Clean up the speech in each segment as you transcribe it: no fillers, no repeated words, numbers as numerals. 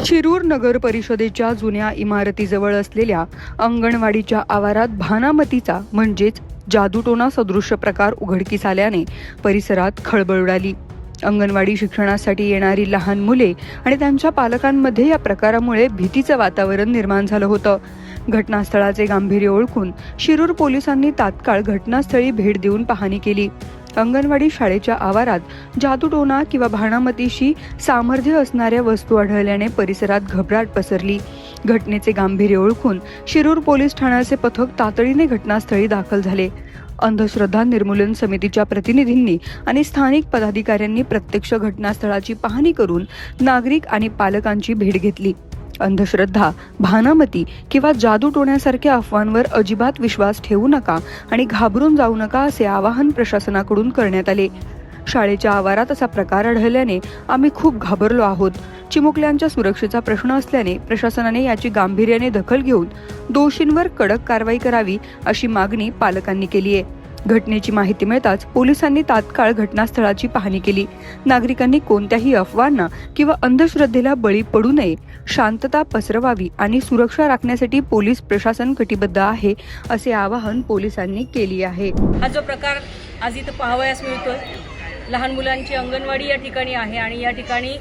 शिरूर नगर परिषदेच्या जुन्या इमारतीजवळ असलेल्या अंगणवाडीच्या आवारात भानामतीचा म्हणजेच जादूटोना सदृश्य प्रकार उघडकीस आल्याने परिसरात खळबळ उडाली। अंगणवाडी शिक्षणासाठी येणारी लहान मुले आणि त्यांच्या पालकांमध्ये या प्रकारामुळे भीतीचं वातावरण निर्माण झालं होतं। घटनास्थळाचे गांभीर्य ओळखून शिरूर पोलिसांनी तात्काळ घटनास्थळी भेट देऊन पाहणी केली। अंगणवाडी शाळेच्या आवारात जादूटोना किंवा भानामतीशी सामर्थ्य असणाऱ्या वस्तू आढळल्याने परिसरात घबराट पसरली। घटनेचे गांभीर्य ओळखून शिरूर पोलीस ठाण्याचे पथक तातडीने घटनास्थळी दाखल झाले। अंधश्रद्धा निर्मूलन समितीच्या प्रतिनिधींनी आणि स्थानिक पदाधिकाऱ्यांनी प्रत्यक्ष घटनास्थळाची पाहणी करून नागरिक आणि पालकांची भेट घेतली। अंधश्रद्धा, भानामती किंवा जादूटोण्यासारख्या अफवांवर अजिबात विश्वास ठेवू नका आणि घाबरून जाऊ नका असे आवाहन प्रशासनाकडून करण्यात आले। शाळेच्या आवारात असा प्रकार आढळल्याने आम्ही खूप घाबरलो आहोत। चिमुकल्यांच्या सुरक्षेचा प्रश्न असल्याने प्रशासनाने याची गांभीर्याने दखल घेऊन दोषींवर कडक कारवाई करावी अशी मागणी पालकांनी केली आहे। घटनेची माहिती मिळताच पोलिसांनी तात्काळ घटनास्थळाची पाहणी केली। नागरिकांनी कोणत्याही अफवांना किंवा अंधश्रद्धेला बळी पडू नये, शांतता पसरवावी आणि सुरक्षा राखण्यासाठी पोलीस प्रशासन कटिबद्ध आहे असे आवाहन पोलिसांनी केले आहे। हा जो प्रकार आज इथं पाहावयास मिळतोय, लहान मुलांची अंगणवाडी या ठिकाणी आहे आणि या ठिकाणी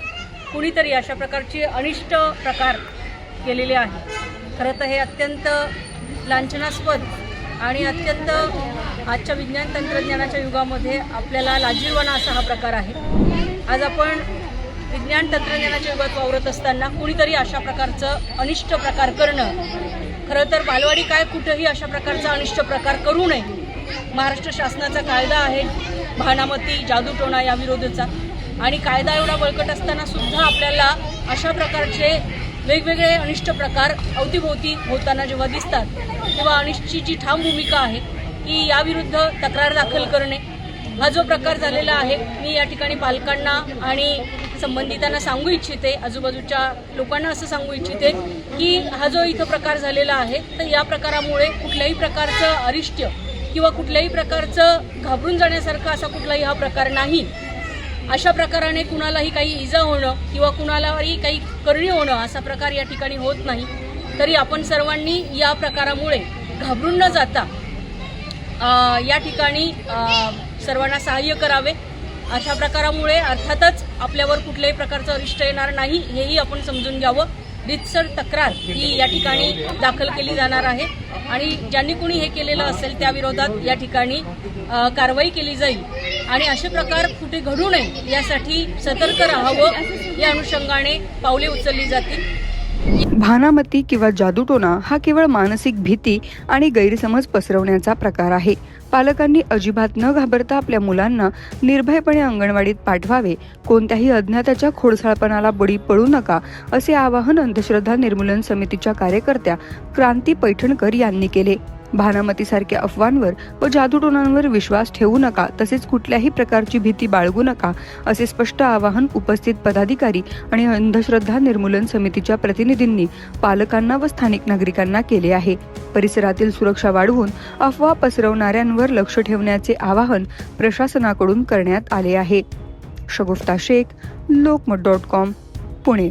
कुणीतरी अशा प्रकारचे अनिष्ट प्रकार केलेले आहे। खरं तर हे अत्यंत लांछनास्पद आणि अत्यंत आजच्या विज्ञान तंत्रज्ञानाच्या युगामध्ये आपल्याला लाजिरवाणा असा हा प्रकार आहे। आज आपण विज्ञान तंत्रज्ञानाच्या युगात वावरत असताना कुणीतरी अशा प्रकारचं अनिष्ट प्रकार करणं, खरं तर बालवाडी काय कुठेही अशा प्रकारचा अनिष्ट प्रकार करू नये। महाराष्ट्र शासनाचा कायदा आहे भानामती जादूटोणा या विरोधाचा, आणि कायदा एवढा बळकट असताना सुद्धा आपल्याला अशा प्रकारचे वेगवेगळे अनिष्ट प्रकार अवतीभोवती होताना जेव्हा दिसतात तेव्हा अनिष्टची जी ठाम भूमिका आहे की याविरुद्ध तक्रार दाखल करणे। हा जो प्रकार झालेला आहे, मी या ठिकाणी पालकांना आणि संबंधितांना सांगू इच्छिते, आजूबाजूच्या लोकांना असं सांगू इच्छिते की हा जो इथं प्रकार झालेला आहे तर या प्रकारामुळे कुठल्याही प्रकारचं अरिष्ट किंवा कुठल्याही प्रकारचं घाबरून जाण्यासारखा असा कुठलाही हा प्रकार नाही। अशा प्रकाराने कुणालाही काही इजा होणं किंवा कुणालाही काही करणी होणं असा प्रकार या ठिकाणी होत नाही। तरी आपण सर्वांनी या प्रकारामुळे घाबरून न जाता या ठिकाणी सर्वांना सहाय्य करावे। अशा प्रकारामुळे अर्थातच आपल्यावर कुठल्याही प्रकारचं अरिष्ट येणार नाही हेही आपण समजून घ्यावं। रितसर तक्रार ही या ठिकाणी दाखल केली जाणार आहे आणि ज्यांनी कोणी हे केलेलं असेल त्या विरोधात या ठिकाणी कारवाई केली जाईल आणि असे प्रकार कुठे घडू नये यासाठी सतर्क राहावं, या अनुषंगाने पावले उचलली जातील। भानामती किंवा जादूटोना हा केवळ मानसिक भीती आणि गैरसमज पसरवण्याचा प्रकार आहे। पालकांनी अजिबात न घाबरता आपल्या मुलांना निर्भयपणे अंगणवाडीत पाठवावे, कोणत्याही अज्ञाताच्या खोडसाळपणाला बळी पडू नका असे आवाहन अंधश्रद्धा निर्मूलन समितीच्या कार्यकर्त्या क्रांती पैठणकर यांनी केले। भानामतीसारख्या अफवांवर व जादूटोणांवर विश्वास ठेवू नका, तसेच कुठल्याही प्रकारची भीती बाळगू नका असे स्पष्ट आवाहन उपस्थित पदाधिकारी आणि अंधश्रद्धा निर्मूलन समितीच्या प्रतिनिधींनी पालकांना व स्थानिक नागरिकांना केले आहे। परिसरातील सुरक्षा वाढवून अफवा पसरवणाऱ्यांवर लक्ष ठेवण्याचे आवाहन प्रशासनाकडून करण्यात आले आहे। शगुफ्ता शेख, लोकमत.com, पुणे।